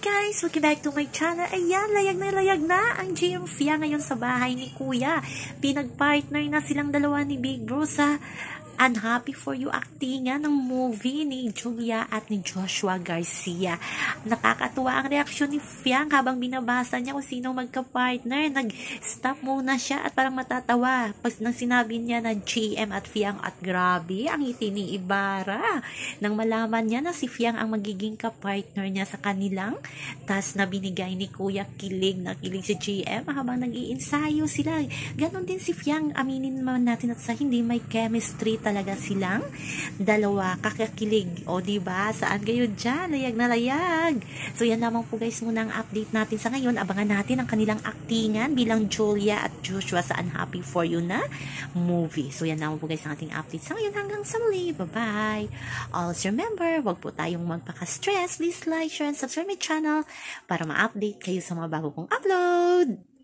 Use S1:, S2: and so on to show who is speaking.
S1: guys! Welcome back to my channel. Ayan, layag na ang GM Fia ngayon sa bahay ni Kuya. Pinag-partner na silang dalawa ni Big Bro sa Unhappy For You actingan ng movie ni Julia at ni Joshua Garcia. Nakakatuwa ang reaksyon ni Fiang habang binabasa niya kung sino magka-partner. Nag-stop muna siya at parang matatawa pag nang sinabi niya na GM at Fiang at grabe ang ngiti ni Ibarra. Nang malaman niya na si Fiang ang magiging ka-partner niya sa kanilang task na binigay ni Kuya, kilig na kilig si GM habang nag-iinsayo sila. Ganon din si Fiang, aminin naman natin at sa hindi may chemistry talaga silang dalawa, kakakilig. O diba? Saan kayo dyan? Layag na layag. So yan naman po guys muna ang update natin sa ngayon. Abangan natin ang kanilang aktingan bilang Julia at Joshua sa Unhappy For You na movie. So yan naman po guys ang ating update sa ngayon. Hanggang sa muli. Bye-bye. Also remember, wag po tayong magpaka-stress. Please like, share, and subscribe my channel para ma-update kayo sa mga bago kong upload.